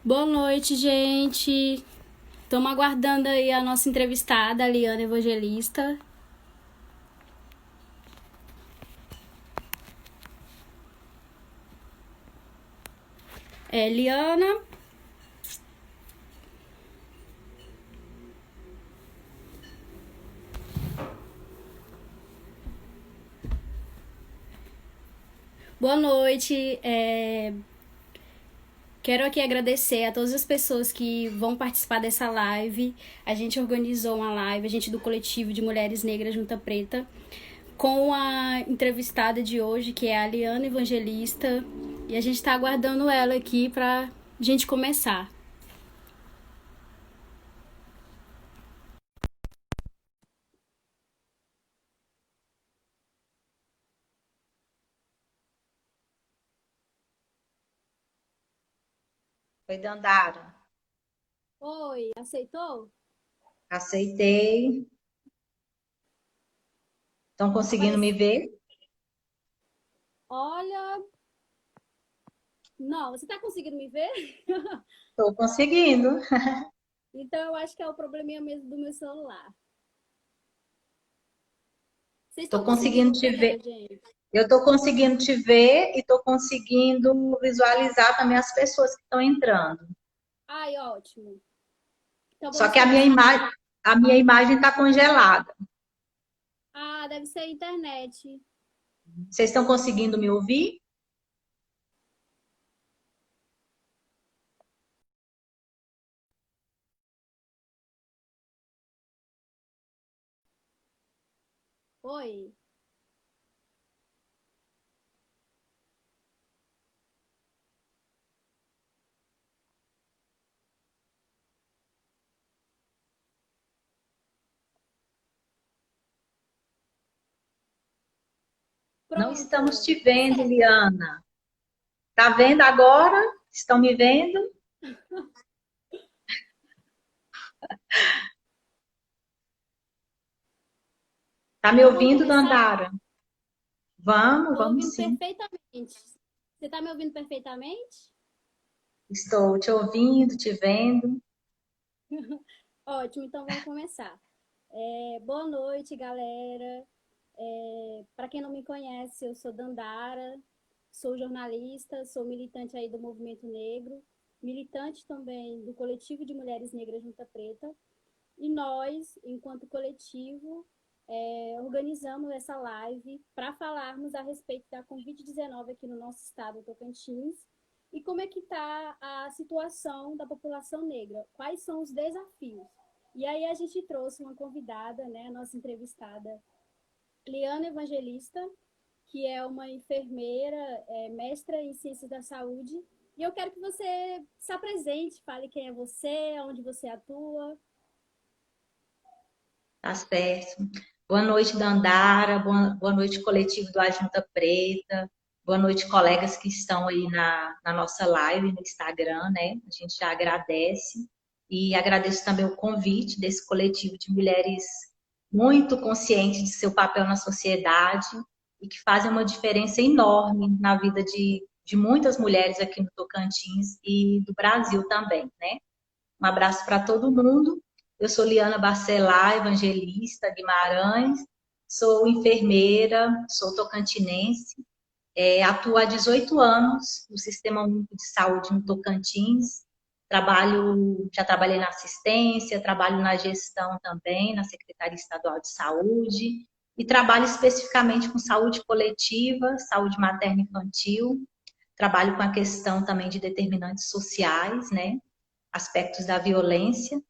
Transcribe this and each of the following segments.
Boa noite, gente. Estamos aguardando aí a nossa entrevistada, a Liana Evangelista. Liana. Boa noite. Quero aqui agradecer a todas as pessoas que vão participar dessa live. A gente organizou uma live, a gente do coletivo de Mulheres Negras Junta Preta, com a entrevistada de hoje, que é a Liana Evangelista. E a gente está aguardando ela aqui para a gente começar. Oi, Dandara. Oi, aceitou? Aceitei. Estão conseguindo me ver? Olha, não, você tá conseguindo me ver? Estou conseguindo. Então eu acho que é o probleminha mesmo do meu celular. Vocês Estou estão conseguindo conseguindo te ver ver. a gente? Eu estou conseguindo te ver e estou conseguindo visualizar também as pessoas que estão entrando. Ai, ótimo. Então Só vamos que a minha começar. imagem, a minha imagem está congelada. Ah, deve ser a internet. Vocês estão conseguindo me ouvir? Oi. Não estamos Pronto. te vendo, Liana. Tá vendo agora? Estão me vendo? Tá me Vamos ouvindo, começar? Dandara? Vamos, Tô vamos ouvindo sim. perfeitamente. Você tá me ouvindo perfeitamente? Estou te ouvindo, te vendo. Ótimo, então vamos começar. Boa noite, galera. Para quem não me conhece, eu sou Dandara, sou jornalista, sou militante aí do movimento negro, militante também do coletivo de Mulheres Negras Junta Preta. E nós, enquanto coletivo, organizamos essa live para falarmos a respeito da Covid-19 aqui no nosso estado, Tocantins, e como é que está a situação da população negra, quais são os desafios. E aí a gente trouxe uma convidada, né, a nossa entrevistada, Liana Evangelista, que é uma enfermeira, mestra em Ciências da Saúde, e eu quero que você se apresente, fale quem é você, onde você atua. Tá certo. Boa noite, Dandara. Boa noite, coletivo do Ajunta Preta. Boa noite, colegas que estão aí na nossa live no Instagram, né? A gente já agradece. E agradeço também o convite desse coletivo de mulheres muito conscientes de seu papel na sociedade e que fazem uma diferença enorme na vida de muitas mulheres aqui no Tocantins e do Brasil também, né? Um abraço para todo mundo. Eu sou Liana Bacelar, evangelista Guimarães, sou enfermeira, sou tocantinense, atuo há 18 anos no Sistema Único de Saúde no Tocantins, já trabalhei na assistência, trabalho na gestão também, na Secretaria Estadual de Saúde, e trabalho especificamente com saúde coletiva, saúde materna e infantil, trabalho com a questão também de determinantes sociais, né? Aspectos da violência.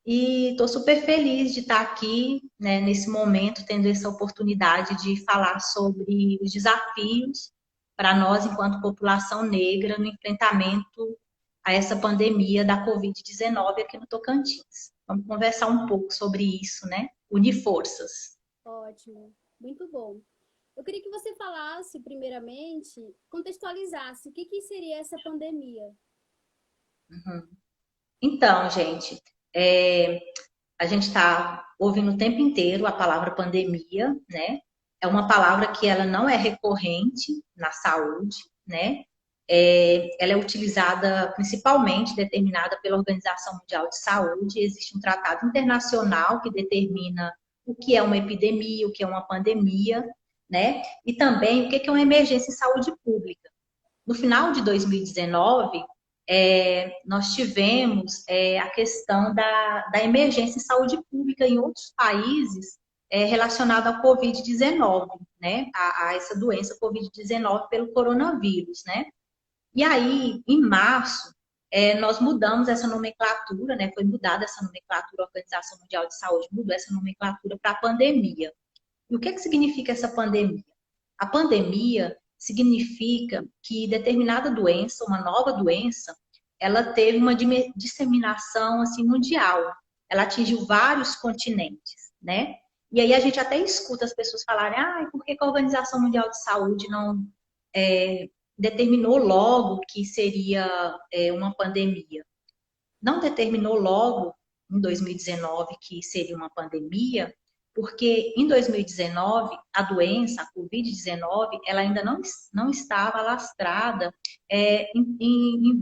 E estou super feliz de estar aqui, né, nesse momento, tendo essa oportunidade de falar sobre os desafios para nós, enquanto população negra, no enfrentamento a essa pandemia da Covid-19 aqui no Tocantins. Vamos conversar um pouco sobre isso, né? Unir forças. Ótimo, muito bom. Eu queria que você falasse, primeiramente, contextualizasse o que seria essa pandemia. Então, gente, a gente está ouvindo o tempo inteiro a palavra pandemia, né? É uma palavra que ela não é recorrente na saúde, né? ela é utilizada principalmente, determinada pela Organização Mundial de Saúde. Existe um tratado internacional que determina o que é uma epidemia, o que é uma pandemia, né? E também o que é uma emergência em saúde pública. No final de 2019, nós tivemos a questão da emergência em saúde pública em outros países relacionada ao Covid-19, né? A essa doença Covid-19 pelo coronavírus, né? E aí, em março, nós mudamos essa nomenclatura, né? Foi mudada essa nomenclatura, a Organização Mundial de Saúde mudou essa nomenclatura para pandemia. E o que significa essa pandemia? A pandemia significa que determinada doença, uma nova doença, ela teve uma disseminação assim mundial. Ela atingiu vários continentes, né? E aí a gente até escuta as pessoas falarem, por que a Organização Mundial de Saúde não determinou logo que seria uma pandemia? Não determinou logo, em 2019, que seria uma pandemia, porque em 2019, a doença, a Covid-19, ela ainda não estava alastrada em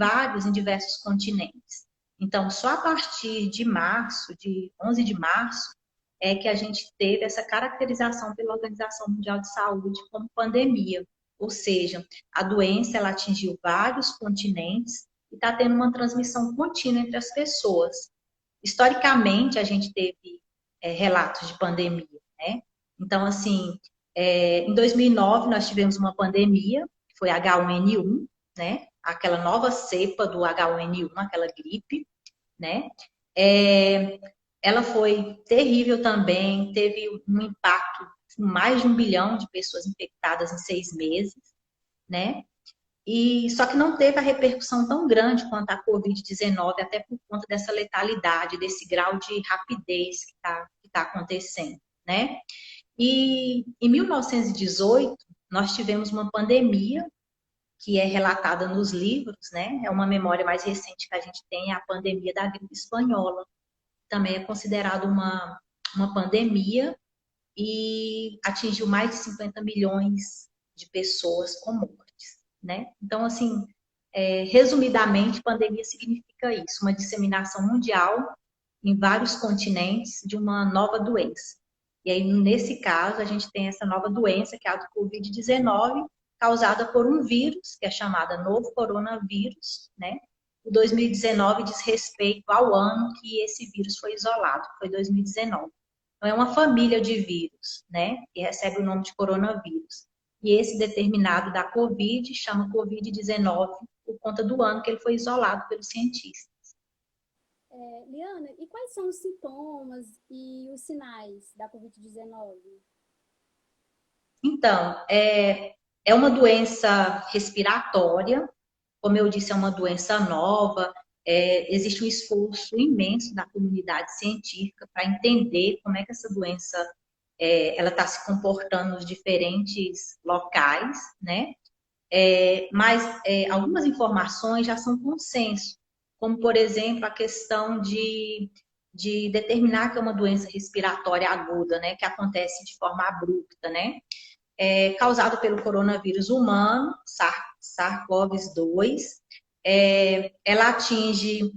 diversos continentes. Então, só a partir de março, de 11 de março, é que a gente teve essa caracterização pela Organização Mundial de Saúde como pandemia. Ou seja, a doença ela atingiu vários continentes e está tendo uma transmissão contínua entre as pessoas. Historicamente, a gente teve relatos de pandemia, né? Então, assim, em 2009 nós tivemos uma pandemia, que foi H1N1, né? Aquela nova cepa do H1N1, aquela gripe, né? Ela foi terrível também, teve um impacto, mais de 1 bilhão de pessoas infectadas em 6 meses, né? E só que não teve a repercussão tão grande quanto a Covid-19, até por conta dessa letalidade, desse grau de rapidez que tá acontecendo, né? E em 1918, nós tivemos uma pandemia que é relatada nos livros, né? É uma memória mais recente que a gente tem, a pandemia da gripe espanhola. Também é considerada uma pandemia e atingiu mais de 50 milhões de pessoas com mortes, né? Então, assim, resumidamente, pandemia significa isso, uma disseminação mundial em vários continentes de uma nova doença. E aí, nesse caso, a gente tem essa nova doença, que é a do Covid-19, causada por um vírus, que é chamada novo coronavírus, né? O 2019 diz respeito ao ano que esse vírus foi isolado, que foi 2019. Então, é uma família de vírus, né? Que recebe o nome de coronavírus. E esse determinado da Covid chama Covid-19 por conta do ano que ele foi isolado pelos cientistas. Liana, e quais são os sintomas e os sinais da Covid-19? Então, é uma doença respiratória, como eu disse, é uma doença nova, existe um esforço imenso da comunidade científica para entender como é que essa doença ela está se comportando nos diferentes locais, né? Mas algumas informações já são consenso, como, por exemplo, a questão de determinar que é uma doença respiratória aguda, né? Que acontece de forma abrupta, né? Causado pelo coronavírus humano, SARS-CoV-2. Ela atinge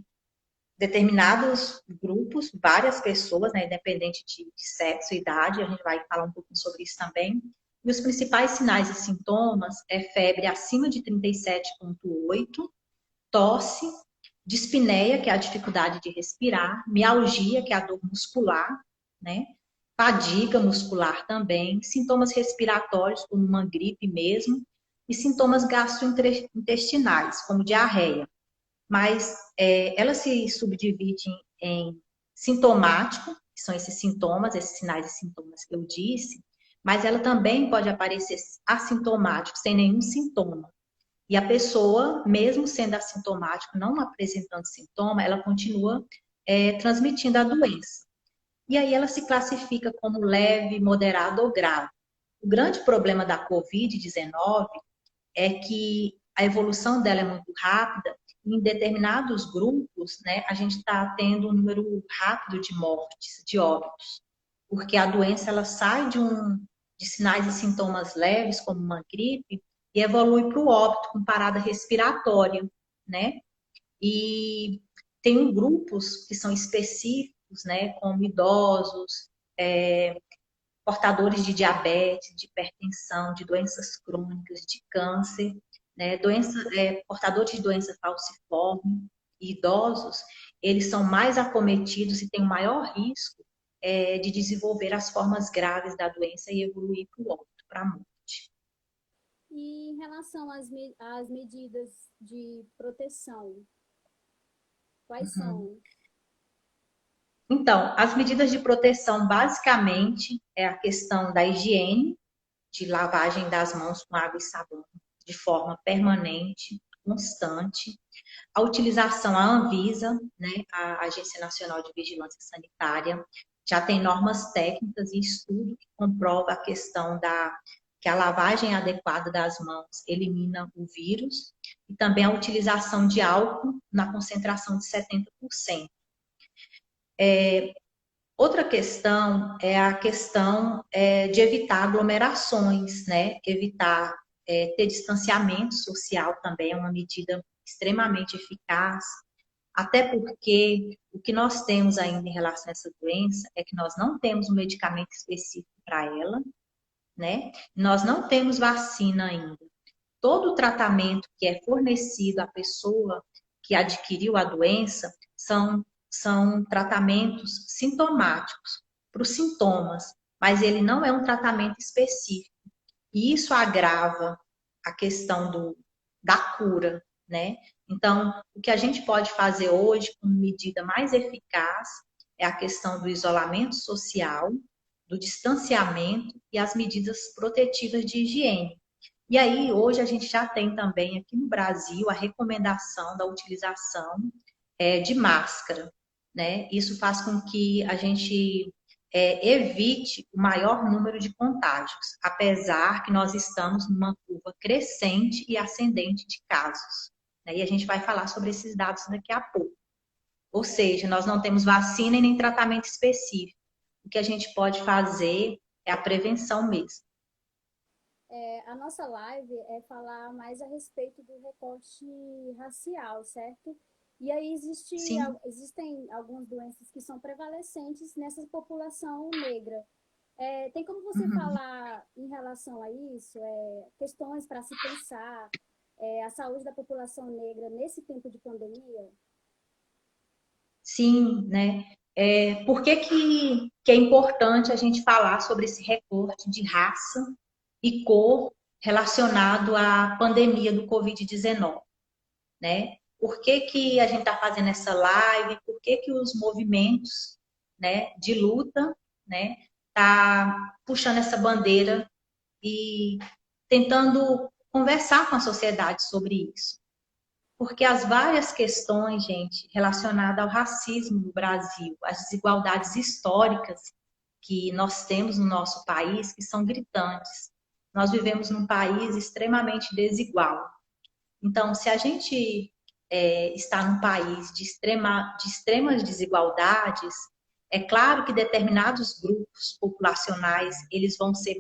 determinados grupos, várias pessoas, né, independente de sexo e idade, a gente vai falar um pouquinho sobre isso também. E os principais sinais e sintomas é febre acima de 37,8, tosse, dispneia, que é a dificuldade de respirar, mialgia, que é a dor muscular, né? Fadiga muscular também, sintomas respiratórios, como uma gripe mesmo, e sintomas gastrointestinais, como diarreia. Mas ela se subdivide em sintomático, que são esses sintomas, esses sinais e sintomas que eu disse, mas ela também pode aparecer assintomático, sem nenhum sintoma. E a pessoa, mesmo sendo assintomático, não apresentando sintoma, ela continua transmitindo a doença. E aí ela se classifica como leve, moderado ou grave. O grande problema da Covid-19 é que a evolução dela é muito rápida. Em determinados grupos, né, a gente está tendo um número rápido de mortes, de óbitos, porque a doença ela sai de sinais e sintomas leves, como uma gripe, e evolui para o óbito com parada respiratória, né? E tem grupos que são específicos, né? Como idosos, portadores de diabetes, de hipertensão, de doenças crônicas, de câncer, né? Portadores de doença falciforme e idosos, eles são mais acometidos e têm um maior risco de desenvolver as formas graves da doença e evoluir para o óbito, para a morte. E em relação às medidas de proteção, quais Uhum. são? Então, as medidas de proteção, basicamente, é a questão da higiene, de lavagem das mãos com água e sabão, de forma permanente, constante. A utilização, a Anvisa, né, a Agência Nacional de Vigilância Sanitária, já tem normas técnicas e estudo que comprova a questão que a lavagem adequada das mãos elimina o vírus, e também a utilização de álcool na concentração de 70%. Outra questão é a questão de evitar aglomerações, né? Evitar ter distanciamento social também é uma medida extremamente eficaz, até porque o que nós temos ainda em relação a essa doença é que nós não temos um medicamento específico para ela, né? Nós não temos vacina ainda. Todo o tratamento que é fornecido à pessoa que adquiriu a doença são tratamentos sintomáticos, para os sintomas, mas ele não é um tratamento específico. E isso agrava a questão da cura, né? Então, o que a gente pode fazer hoje, como medida mais eficaz, é a questão do isolamento social, do distanciamento e as medidas protetivas de higiene. E aí, hoje, a gente já tem também aqui no Brasil a recomendação da utilização de máscara, né? Isso faz com que a gente evite o maior número de contágios, apesar que nós estamos numa curva crescente e ascendente de casos, né? E a gente vai falar sobre esses dados daqui a pouco. Ou seja, nós não temos vacina e nem tratamento específico. O que a gente pode fazer é a prevenção mesmo. A nossa live é falar mais a respeito do recorte racial, certo? E aí Sim. existem algumas doenças que são prevalecentes nessa população negra. Tem como você Uhum. falar em relação a isso, questões para se pensar, a saúde da população negra nesse tempo de pandemia? Sim, né? Por que é importante a gente falar sobre esse recorte de raça e cor relacionado à pandemia do Covid-19, né? Por que a gente está fazendo essa live? Por que os movimentos, né, de luta, né, tá puxando essa bandeira e tentando conversar com a sociedade sobre isso? Porque as várias questões, gente, relacionadas ao racismo no Brasil, as desigualdades históricas que nós temos no nosso país, que são gritantes. Nós vivemos num país extremamente desigual. Então, se a gente está num país de extremas desigualdades, é claro que determinados grupos populacionais eles vão ser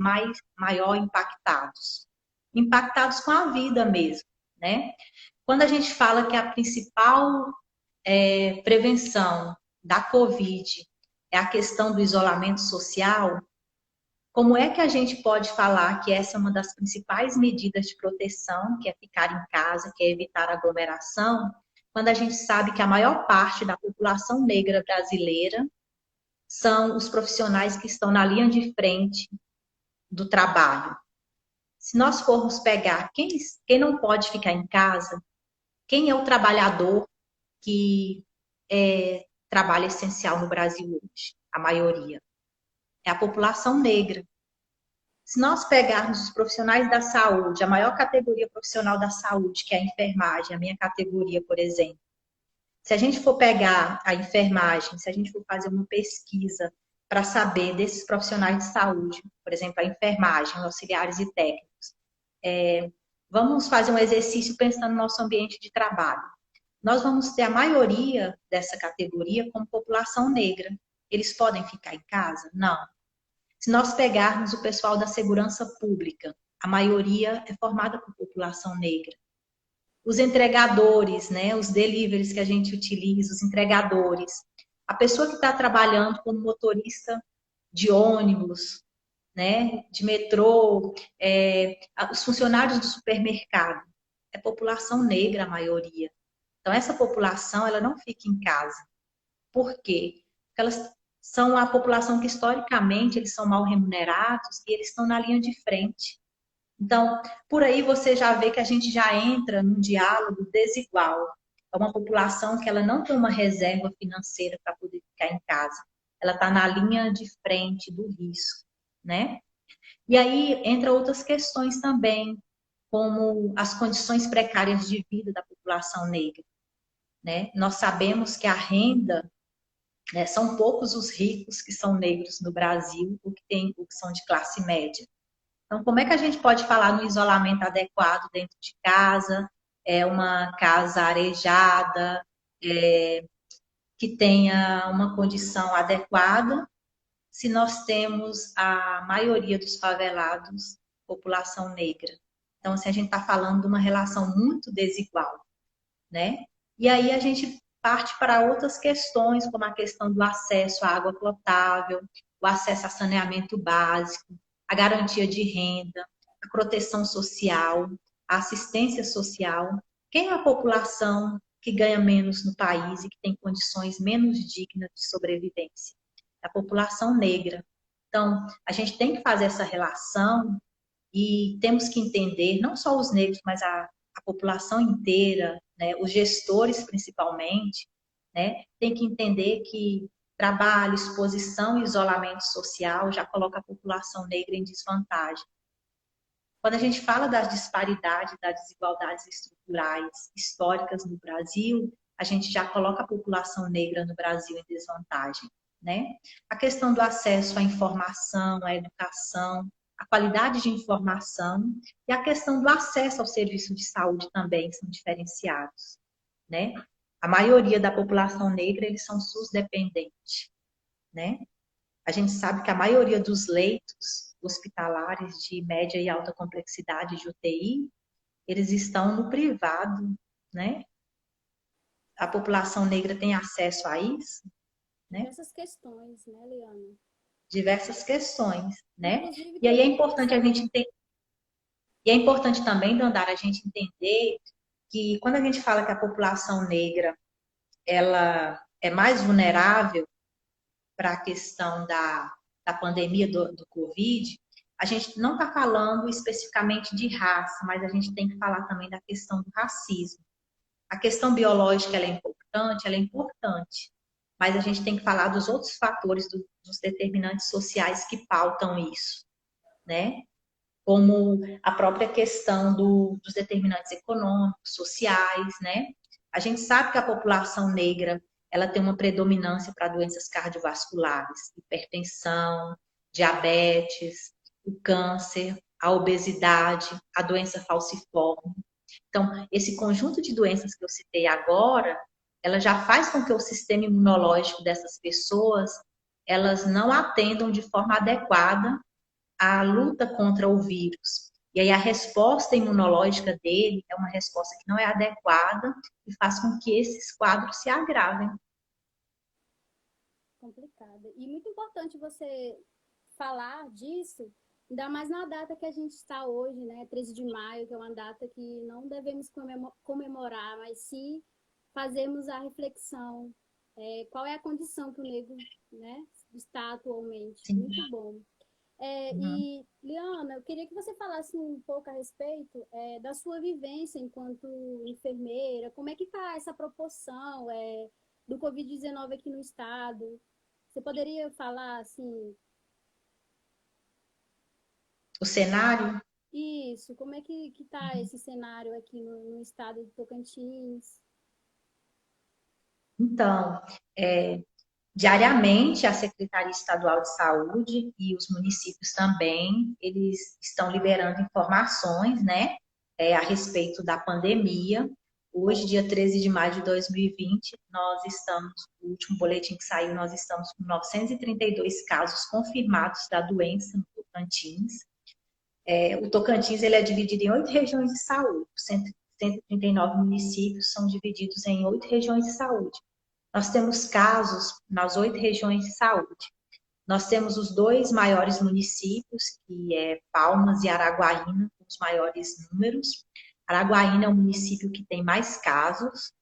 maior impactados com a vida mesmo, né? Quando a gente fala que a principal prevenção da Covid é a questão do isolamento social, como é que a gente pode falar que essa é uma das principais medidas de proteção, que é ficar em casa, que é evitar aglomeração, quando a gente sabe que a maior parte da população negra brasileira são os profissionais que estão na linha de frente do trabalho? Se nós formos pegar quem não pode ficar em casa, quem é o trabalhador que é trabalho essencial no Brasil hoje? A maioria é a população negra. Se nós pegarmos os profissionais da saúde, a maior categoria profissional da saúde, que é a enfermagem, a minha categoria, por exemplo, se a gente for pegar a enfermagem, se a gente for fazer uma pesquisa para saber desses profissionais de saúde, por exemplo, a enfermagem, auxiliares e técnicos, vamos fazer um exercício pensando no nosso ambiente de trabalho. Nós vamos ter a maioria dessa categoria como população negra. Eles podem ficar em casa? Não. Se nós pegarmos o pessoal da segurança pública, a maioria é formada por população negra. Os entregadores, né, os deliveries que a gente utiliza, os entregadores, a pessoa que está trabalhando como motorista de ônibus, né, de metrô, os funcionários do supermercado, é população negra a maioria. Então, essa população, ela não fica em casa. Por quê? Porque elas são a população que, historicamente, eles são mal remunerados e eles estão na linha de frente. Então, por aí você já vê que a gente já entra num diálogo desigual. É uma população que ela não tem uma reserva financeira para poder ficar em casa. Ela está na linha de frente do risco, né? E aí entra outras questões também, como as condições precárias de vida da população negra, né? Nós sabemos que a renda, né, são poucos os ricos que são negros no Brasil, o que são de classe média. Então, como é que a gente pode falar no isolamento adequado dentro de casa, uma casa arejada, que tenha uma condição adequada, se nós temos a maioria dos favelados população negra? Então, assim, a gente está falando de uma relação muito desigual, né? E aí a gente parte para outras questões, como a questão do acesso à água potável, o acesso a saneamento básico, a garantia de renda, a proteção social, a assistência social. Quem é a população que ganha menos no país e que tem condições menos dignas de sobrevivência? A população negra. Então, a gente tem que fazer essa relação e temos que entender, não só os negros, mas a população inteira, né, os gestores principalmente, né, tem que entender que trabalho, exposição e isolamento social já coloca a população negra em desvantagem. Quando a gente fala das disparidades, das desigualdades estruturais históricas no Brasil, a gente já coloca a população negra no Brasil em desvantagem, né? A questão do acesso à informação, à educação, a qualidade de informação e a questão do acesso ao serviço de saúde também são diferenciados, né? A maioria da população negra, eles são SUS dependentes, né? A gente sabe que a maioria dos leitos hospitalares de média e alta complexidade de UTI, eles estão no privado, né? A população negra tem acesso a isso, né? Diversas questões, né, Liana? Diversas questões, né? Inclusive, E aí é também importante a pensando. gente entender, e é importante também, Dandara, a gente entender que quando a gente fala que a população negra ela é mais vulnerável para a questão da pandemia do Covid, a gente não está falando especificamente de raça, mas a gente tem que falar também da questão do racismo. A questão biológica ela é importante, mas a gente tem que falar dos outros fatores, dos determinantes sociais que pautam isso, né? Como a própria questão dos determinantes econômicos, sociais, né? A gente sabe que a população negra ela tem uma predominância para doenças cardiovasculares, hipertensão, diabetes, o câncer, a obesidade, a doença falciforme. Então, esse conjunto de doenças que eu citei agora, ela já faz com que o sistema imunológico dessas pessoas elas não atendam de forma adequada à luta contra o vírus. E aí a resposta imunológica dele é uma resposta que não é adequada e faz com que esses quadros se agravem. Complicada. E muito importante você falar disso, ainda mais na data que a gente está hoje, né? 13 de maio, que é uma data que não devemos comemorar, mas sim fazermos a reflexão. Qual é a condição que o negro, né, está atualmente? Sim. Muito bom. Uhum. E, Liana, eu queria que você falasse um pouco a respeito da sua vivência enquanto enfermeira. Como é que está essa proporção do Covid-19 aqui no estado? Você poderia falar, assim, O cenário, isso, como é que está esse cenário aqui no estado de Tocantins? então, diariamente a Secretaria Estadual de Saúde e os municípios também, eles estão liberando informações, né, a respeito da pandemia. Hoje, dia 13 de maio de 2020, nós estamos, o último boletim que saiu, nós estamos com 932 casos confirmados da doença no Tocantins. O Tocantins ele é dividido em 8 regiões de saúde. 139 municípios são divididos em 8 regiões de saúde. Nós temos casos nas 8 regiões de saúde. Nós temos os dois maiores municípios, que é Palmas e Araguaína, com os maiores números. Araguaína é o município que tem mais casos,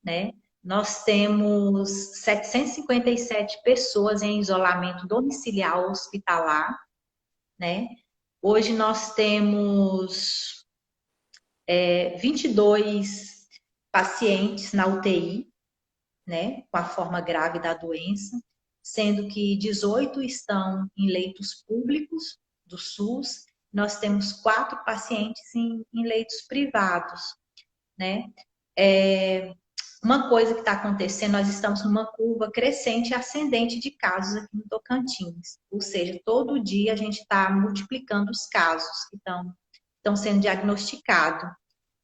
né? Nós temos 757 pessoas em isolamento domiciliar ou hospitalar, né? Hoje nós temos 22 pacientes na UTI, né, com a forma grave da doença, sendo que 18 estão em leitos públicos do SUS. Nós temos 4 pacientes em leitos privados, né? Uma coisa que está acontecendo, nós estamos numa curva crescente e ascendente de casos aqui no Tocantins. Ou seja, todo dia a gente está multiplicando os casos que estão sendo diagnosticados.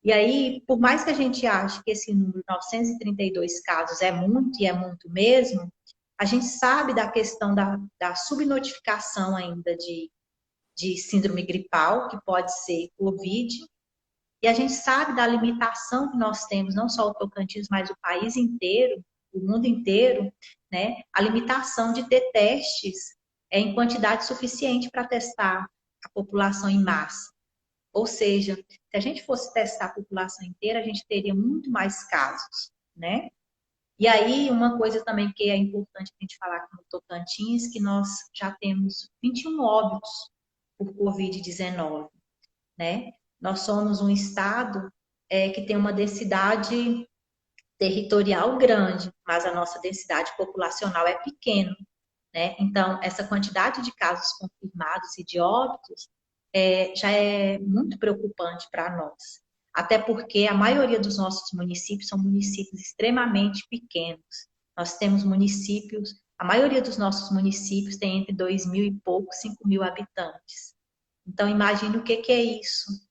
E aí, por mais que a gente ache que esse número, 932 casos, é muito e é muito mesmo, a gente sabe da questão da subnotificação ainda de síndrome gripal, que pode ser Covid, e a gente sabe da limitação que nós temos, não só o Tocantins, mas o país inteiro, o mundo inteiro, né? A limitação de ter testes em quantidade suficiente para testar a população em massa. Ou seja, se a gente fosse testar a população inteira, a gente teria muito mais casos, né? E aí, uma coisa também que é importante a gente falar aqui no Tocantins, que nós já temos 21 óbitos por Covid-19, né? Nós somos um estado que tem uma densidade territorial grande, mas a nossa densidade populacional é pequena, né? Então, essa quantidade de casos confirmados e de óbitos já é muito preocupante para nós. Até porque a maioria dos nossos municípios são municípios extremamente pequenos. Nós temos municípios, a maioria dos nossos municípios tem entre 2.000 e pouco, 5.000 habitantes. Então, imagine o que é isso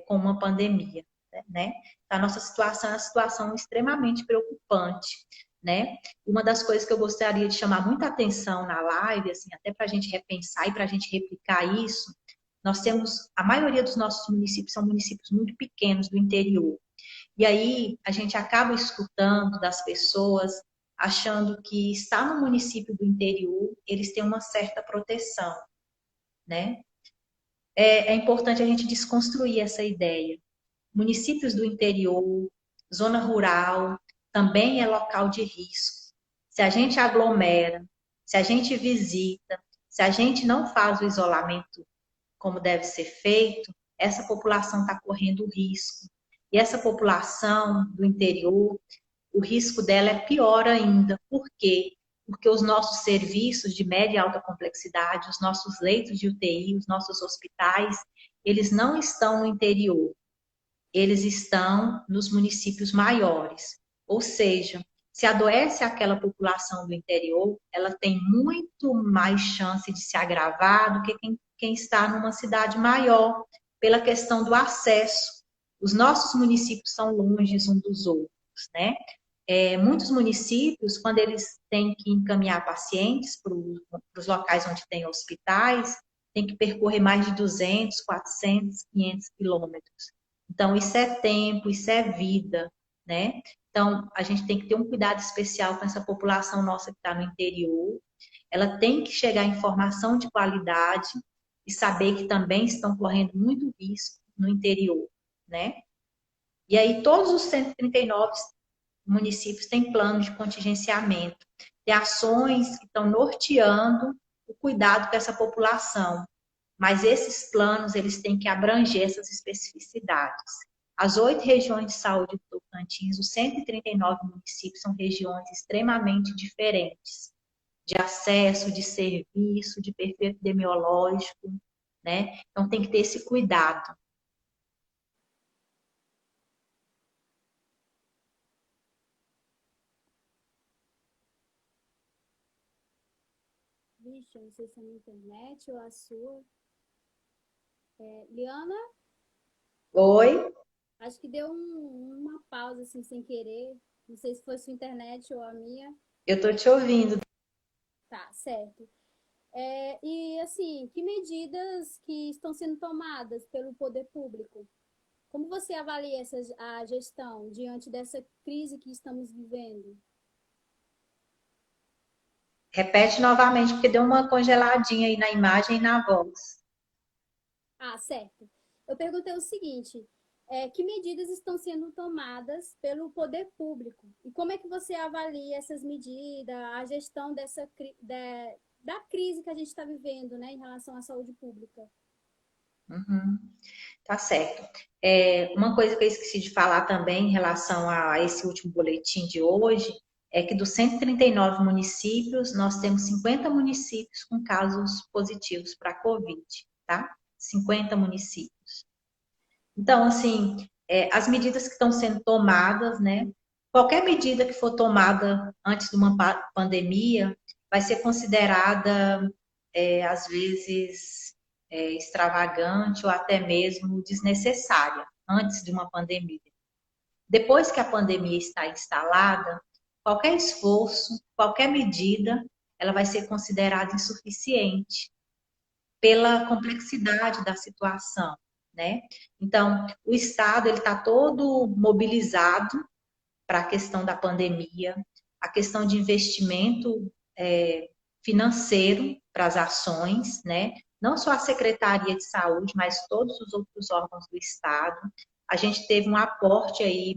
com uma pandemia, né? A nossa situação é uma situação extremamente preocupante, né? Uma das coisas que eu gostaria de chamar muita atenção na live, assim, até para a gente repensar e para a gente replicar isso, nós temos, a maioria dos nossos municípios são municípios muito pequenos do interior. E aí a gente acaba escutando das pessoas achando que estar no município do interior, eles têm uma certa proteção, né? É importante a gente desconstruir essa ideia. Municípios do interior, zona rural, também é local de risco. Se a gente aglomera, se a gente visita, se a gente não faz o isolamento como deve ser feito, essa população está correndo risco. E essa população do interior, o risco dela é pior ainda. Por quê? Porque os nossos serviços de média e alta complexidade, os nossos leitos de UTI, os nossos hospitais, eles não estão no interior, eles estão nos municípios maiores. Ou seja, se adoece aquela população do interior, ela tem muito mais chance de se agravar do que quem está numa cidade maior, pela questão do acesso. Os nossos municípios são longe uns dos outros, né? Muitos municípios, quando eles têm que encaminhar pacientes para os locais onde tem hospitais, tem que percorrer mais de 200, 400, 500 quilômetros. Então, isso é tempo, isso é vida, né? Então, a gente tem que ter um cuidado especial com essa população nossa que está no interior. Ela tem que chegar a informação de qualidade e saber que também estão correndo muito risco no interior, né? E aí, todos os 139 municípios têm planos de contingenciamento, tem ações que estão norteando o cuidado com essa população. Mas esses planos, eles têm que abranger essas especificidades. As 8 regiões de saúde do Tocantins, os 139 municípios, são regiões extremamente diferentes, de acesso, de serviço, de perfil epidemiológico, né? Então tem que ter esse cuidado. Vixe, eu não sei se é a minha internet ou a sua. Liana, Oi, acho que deu uma pausa assim sem querer. Não sei se foi sua internet ou a minha. eu estou te ouvindo. Tá, certo. E, assim, que medidas que estão sendo tomadas pelo poder público? Como você avalia a gestão diante dessa crise que estamos vivendo? Repete novamente, porque deu uma congeladinha aí na imagem e na voz. Ah, certo. Eu perguntei o seguinte: que medidas estão sendo tomadas pelo poder público? E como é que você avalia essas medidas, a gestão da crise que a gente está vivendo, né, em relação à saúde pública? Uhum, tá certo. Uma coisa que eu esqueci de falar também em relação a esse último boletim de hoje é que dos 139 municípios, nós temos 50 municípios com casos positivos para a Covid, tá? 50 municípios. Então, assim, as medidas que estão sendo tomadas, né? Qualquer medida que for tomada antes de uma pandemia vai ser considerada, às vezes, extravagante ou até mesmo desnecessária antes de uma pandemia. Depois que a pandemia está instalada, qualquer esforço, qualquer medida, ela vai ser considerada insuficiente pela complexidade da situação, né? Então, o Estado ele está todo mobilizado para a questão da pandemia, a questão de investimento financeiro para as ações, né? Não só a Secretaria de Saúde, mas todos os outros órgãos do Estado. A gente teve um aporte aí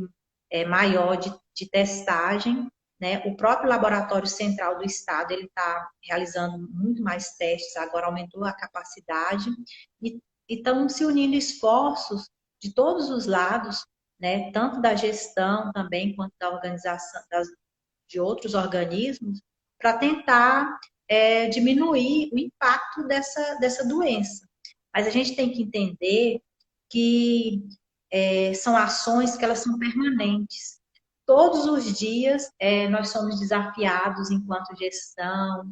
maior de testagem, né? O próprio Laboratório Central do Estado ele está realizando muito mais testes, agora aumentou a capacidade e estão se unindo esforços de todos os lados, né? Tanto da gestão também quanto da organização de outros organismos para tentar diminuir o impacto dessa doença. Mas a gente tem que entender que são ações que elas são permanentes. Todos os dias nós somos desafiados enquanto gestão,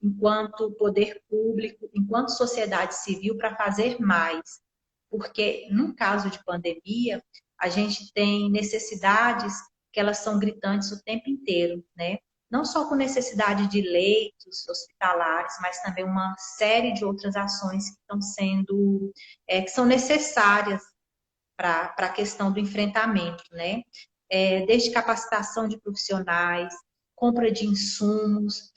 enquanto poder público, enquanto sociedade civil para fazer mais. Porque no caso de pandemia, a gente tem necessidades que elas são gritantes o tempo inteiro, né? Não só com necessidade de leitos hospitalares, mas também uma série de outras ações que estão sendo, que são necessárias para a questão do enfrentamento, né? Desde capacitação de profissionais, compra de insumos,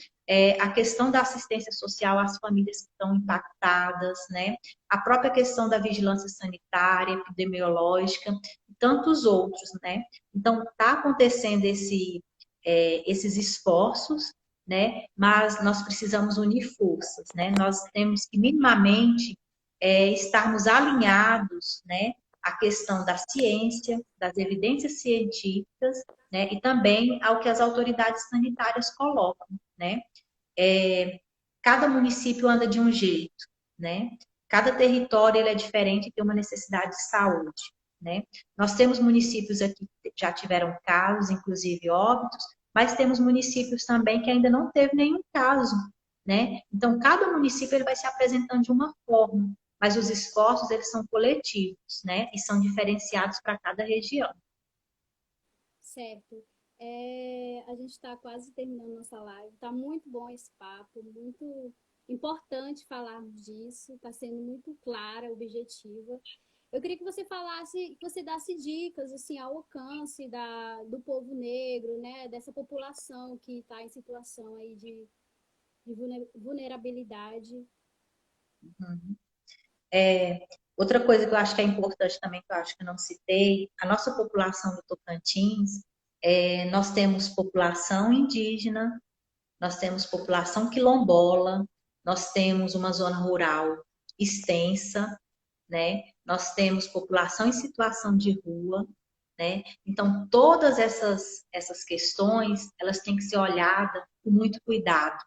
a questão da assistência social às famílias que estão impactadas, né? A própria questão da vigilância sanitária, epidemiológica, e tantos outros, né? Então, está acontecendo esses esforços, né? Mas nós precisamos unir forças, né? Nós temos que minimamente estarmos alinhados, né? A questão da ciência, das evidências científicas, né? E também ao que as autoridades sanitárias colocam, né? Cada município anda de um jeito, né? Cada território ele é diferente e tem uma necessidade de saúde, né? Nós temos municípios aqui que já tiveram casos, inclusive óbitos, mas temos municípios também que ainda não teve nenhum caso, né? Então, cada município ele vai se apresentando de uma forma, mas os esforços eles são coletivos, né? E são diferenciados para cada região. Certo. A gente está quase terminando nossa live. Está muito bom esse papo, muito importante falarmos disso. Está sendo muito clara, objetiva. Eu queria que você falasse, que você desse dicas assim ao alcance do povo negro, né, dessa população que está em situação aí de vulnerabilidade. É, outra coisa que eu acho que é importante também, que eu acho que eu não citei, a nossa população do Tocantins, nós temos população indígena, nós temos população quilombola, nós temos uma zona rural extensa, né? Nós temos população em situação de rua, né? Então, todas essas questões, elas têm que ser olhadas com muito cuidado.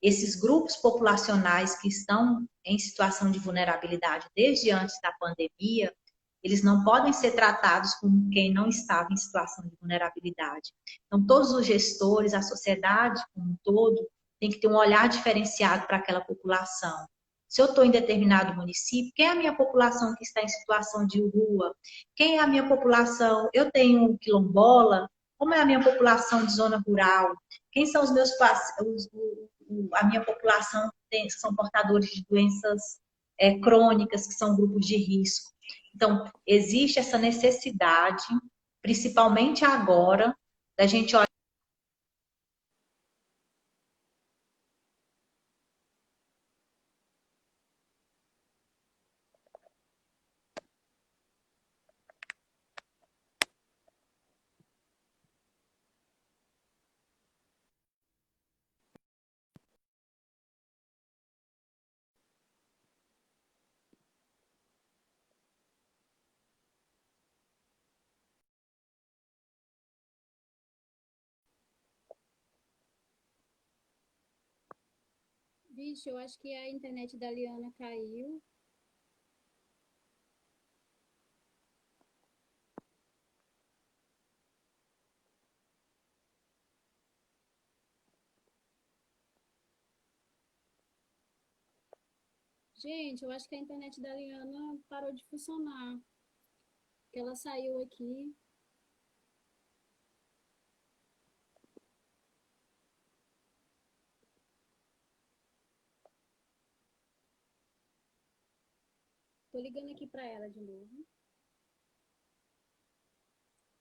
Esses grupos populacionais que estão em situação de vulnerabilidade desde antes da pandemia, eles não podem ser tratados como quem não estava em situação de vulnerabilidade. Então, todos os gestores, a sociedade como um todo, tem que ter um olhar diferenciado para aquela população. Se eu estou em determinado município, quem é a minha população que está em situação de rua? Quem é a minha população? Eu tenho quilombola, como é a minha população de zona rural, quem são os meus a minha população que são portadores de doenças crônicas, que são grupos de risco. Então, existe essa necessidade, principalmente agora, da gente olhar. Vixe, eu acho que a internet da Liana caiu. Gente, eu acho que a internet da Liana parou de funcionar. Que ela saiu aqui. Tô ligando aqui pra ela de novo.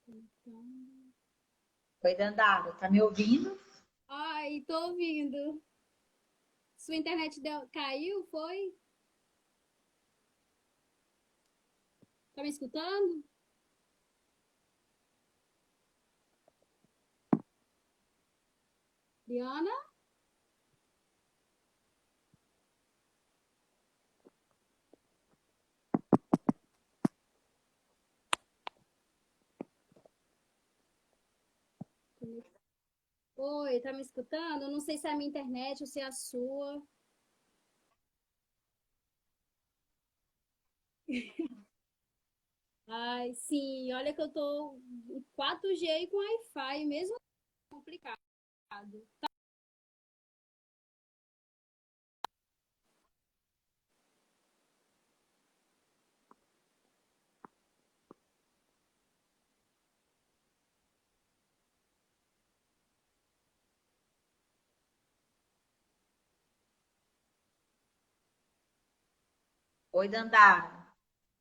Então... Oi, Dandara, tá me ouvindo? Ai, tô ouvindo. Sua internet caiu, foi? Tá me escutando? Liana? Oi, tá me escutando? Eu não sei se é a minha internet ou se é a sua. Ai, sim, olha que eu tô em 4G e com Wi-Fi, mesmo complicado. Oi, Dandara.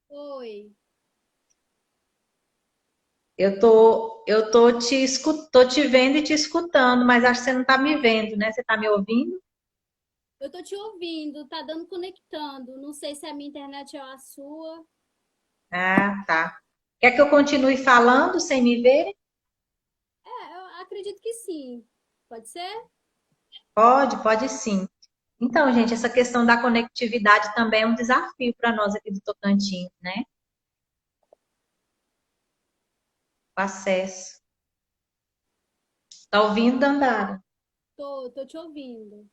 Oi, Tô te vendo e te escutando, mas acho que você não tá me vendo, né? Você tá me ouvindo? eu tô te ouvindo, tá dando conectando. Não sei se é a minha internet ou a sua. Ah, tá. Quer que eu continue falando sem me ver? É, eu acredito que sim. Pode ser? Pode sim. Então, gente, essa questão da conectividade também é um desafio para nós aqui do Tocantins, né? O acesso. Tá ouvindo, Dandara? Tô te ouvindo.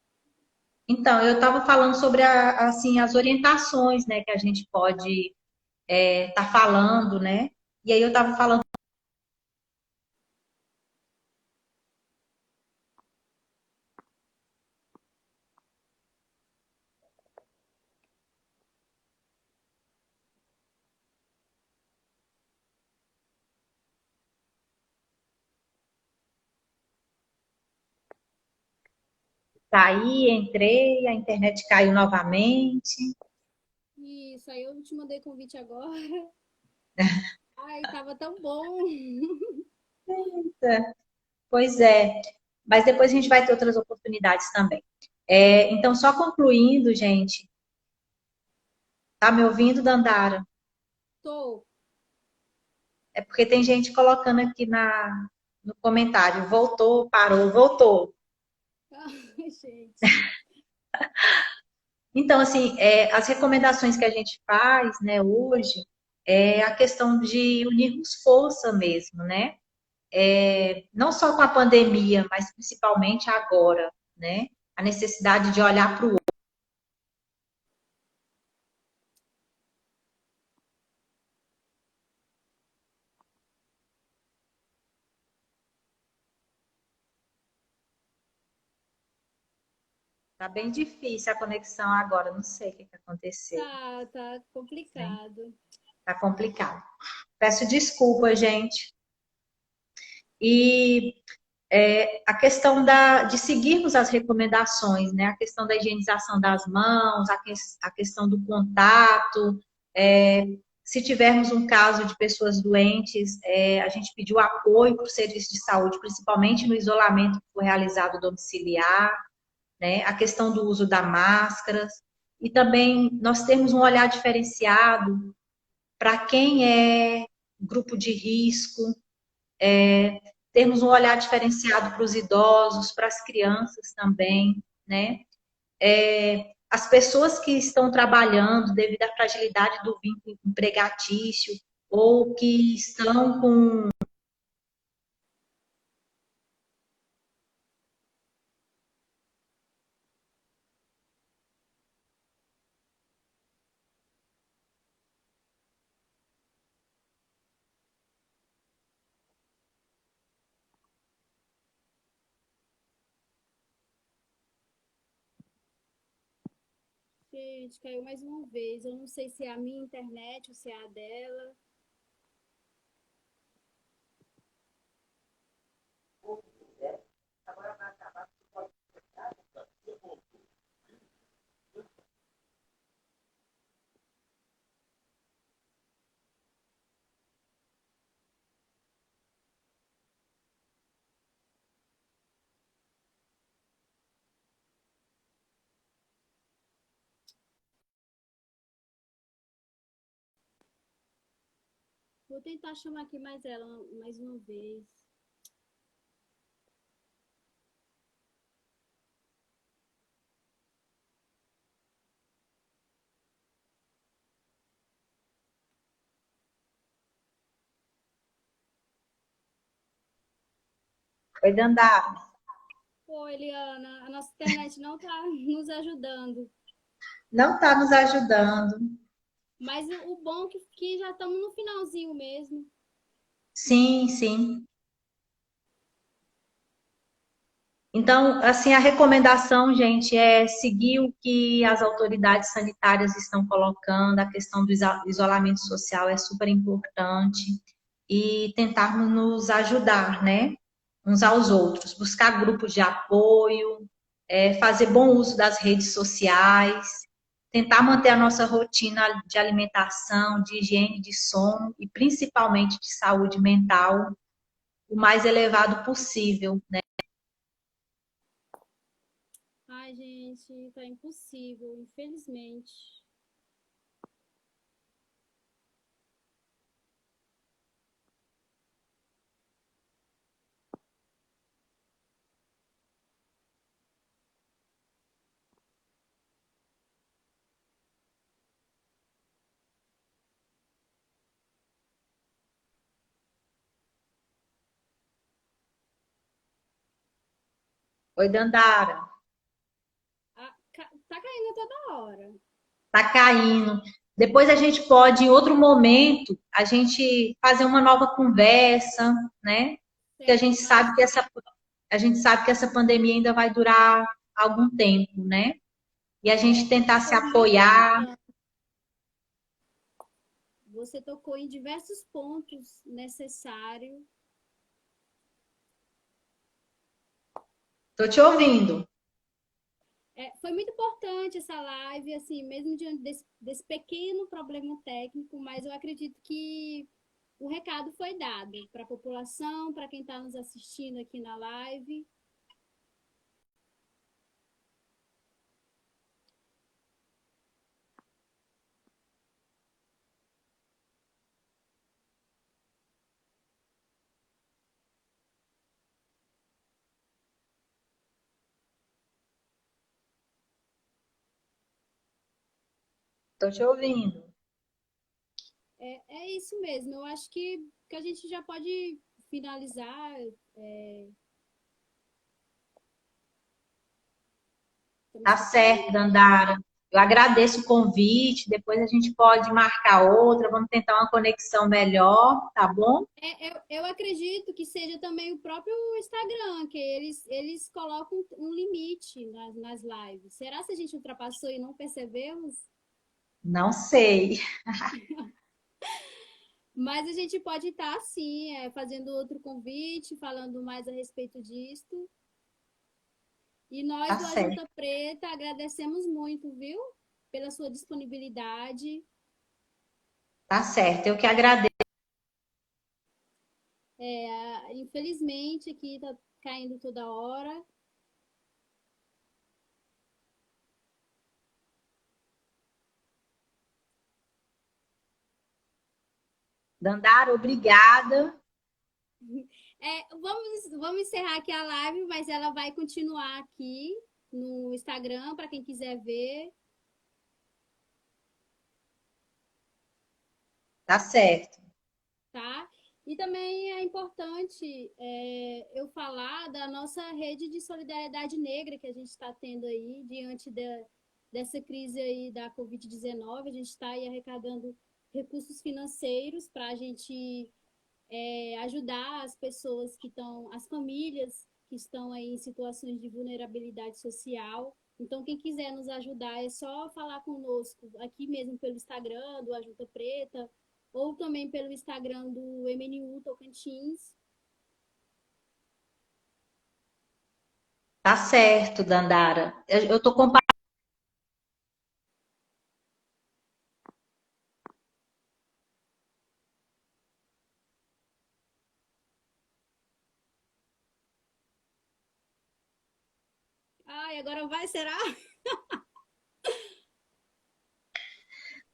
Então, eu estava falando sobre assim, as orientações, né, que a gente pode tá falando, né? E aí eu estava falando, saí, entrei, a internet caiu novamente. Isso, aí eu te mandei convite agora. Ai, tava tão bom. Pois é, mas depois a gente vai ter outras oportunidades também. Então, só concluindo, gente, tá me ouvindo, Dandara? Tô. É porque tem gente colocando aqui no comentário, voltou, parou, voltou. Ai, gente. Então, assim, as recomendações que a gente faz, né, hoje, é a questão de unirmos força mesmo, né? Não só com a pandemia, mas principalmente agora, né? A necessidade de olhar para o outro. Tá bem difícil a conexão agora, não sei o que aconteceu, Tá né? complicado. Tá complicado. Peço desculpa, gente. E a questão de seguirmos as recomendações, né? A questão da higienização das mãos, a questão do contato. Se tivermos um caso de pessoas doentes, a gente pediu apoio para o serviço de saúde, principalmente no isolamento que foi realizado domiciliar, né? A questão do uso da máscara. E também nós temos um olhar diferenciado para quem é grupo de risco, temos um olhar diferenciado para os idosos, para as crianças também, né? As pessoas que estão trabalhando devido à fragilidade do vínculo empregatício ou que estão com... Gente, caiu mais uma vez. Eu não sei se é a minha internet ou se é a dela. Vou tentar chamar aqui mais ela mais uma vez. Oi, Dandara. Oi, Eliana, a nossa internet não está nos ajudando. Não está nos ajudando. Mas o bom é que já estamos no finalzinho mesmo. Sim, sim. Então, assim, a recomendação, gente, é seguir o que as autoridades sanitárias estão colocando, a questão do isolamento social é super importante e tentarmos nos ajudar, né, uns aos outros, buscar grupos de apoio, fazer bom uso das redes sociais, tentar manter a nossa rotina de alimentação, de higiene de sono e principalmente de saúde mental o mais elevado possível, né? Ai, gente, tá impossível, infelizmente. Oi, Dandara. Tá caindo toda hora. Tá caindo. Depois a gente pode, em outro momento, a gente fazer uma nova conversa, né? Porque Certo, a gente sabe que essa pandemia ainda vai durar algum tempo, né? E a gente certo. tentar se Foi muito apoiar. importante. Você tocou em diversos pontos necessários. Tô te ouvindo. Foi muito importante essa live, assim, mesmo diante desse pequeno problema técnico, mas eu acredito que o recado foi dado para a população, para quem está nos assistindo aqui na live. Tô te ouvindo. É isso mesmo. Eu acho que a gente já pode finalizar. Tá Estamos certo, finalizando. Dandara. Eu agradeço o convite. Depois a gente pode marcar outra. Vamos tentar uma conexão melhor, tá bom? Eu acredito que seja também o próprio Instagram, que eles colocam um limite nas lives. Será que a gente ultrapassou e não percebemos? Não sei. Mas a gente pode estar, sim, fazendo outro convite, falando mais a respeito disto. E nós Tá do certo, Ajunta Preta agradecemos muito, viu? Pela sua disponibilidade. tá certo. Eu que agradeço. Infelizmente, aqui está caindo toda hora. Dandara, obrigada. Vamos encerrar aqui a live, mas ela vai continuar aqui no Instagram para quem quiser ver, Tá certo. tá? E também é importante eu falar da nossa rede de solidariedade negra que a gente está tendo aí diante dessa crise aí da Covid-19. A gente está aí arrecadando recursos financeiros para a gente ajudar as pessoas que estão, as famílias que estão aí em situações de vulnerabilidade social. Então, quem quiser nos ajudar é só falar conosco aqui mesmo pelo Instagram do Ajuda Preta ou também pelo Instagram do MNU Tocantins. Tá certo, Dandara. Eu tô compartilhando. Ai, agora vai, será?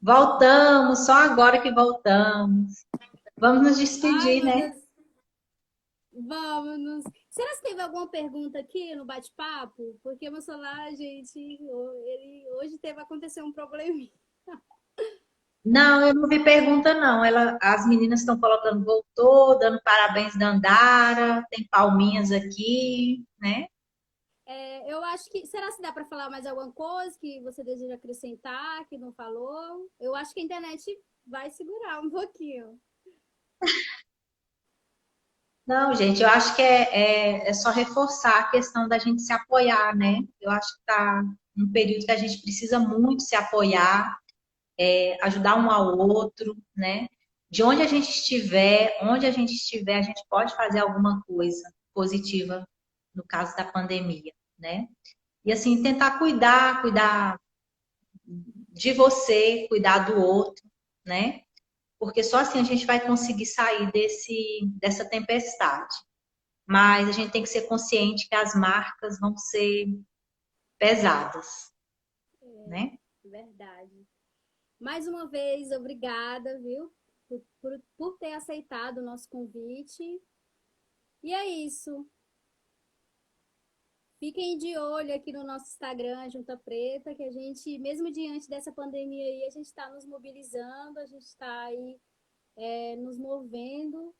Voltamos, só agora que voltamos. Vamos nos Ai, despedir, meu né? Deus. Vamos. Será que teve alguma pergunta aqui no bate-papo? Porque meu celular, gente, ele hoje teve acontecer um probleminha. Não, eu não vi pergunta, não. As meninas estão colocando voltou, dando parabéns da Andara, tem palminhas aqui, né? Eu acho que. Será que dá para falar mais alguma coisa que você deseja acrescentar, que não falou? Eu acho que a internet vai segurar um pouquinho. Não, gente, eu acho que é só reforçar a questão da gente se apoiar, né? Eu acho que está um período que a gente precisa muito se apoiar, ajudar um ao outro, né? De onde a gente estiver, a gente pode fazer alguma coisa positiva no caso da pandemia, né? E assim, tentar cuidar de você, cuidar do outro, né? Porque só assim a gente vai conseguir sair dessa tempestade. Mas a gente tem que ser consciente que as marcas vão ser pesadas, né? Verdade. Mais uma vez, obrigada, viu? Por ter aceitado o nosso convite. E é isso. Fiquem de olho aqui no nosso Instagram, Junta Preta, que a gente, mesmo diante dessa pandemia aí, a gente está nos mobilizando, a gente está aí nos movendo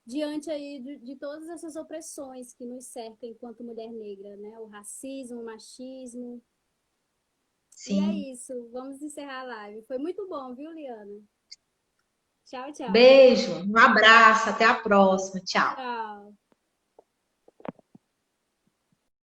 diante aí de todas essas opressões que nos cercam enquanto mulher negra, né? O racismo, o machismo. E é Sim. isso. Vamos encerrar a live. Foi muito bom, viu, Liana? Tchau, tchau. Beijo, um abraço, até a próxima. Tchau. Tchau.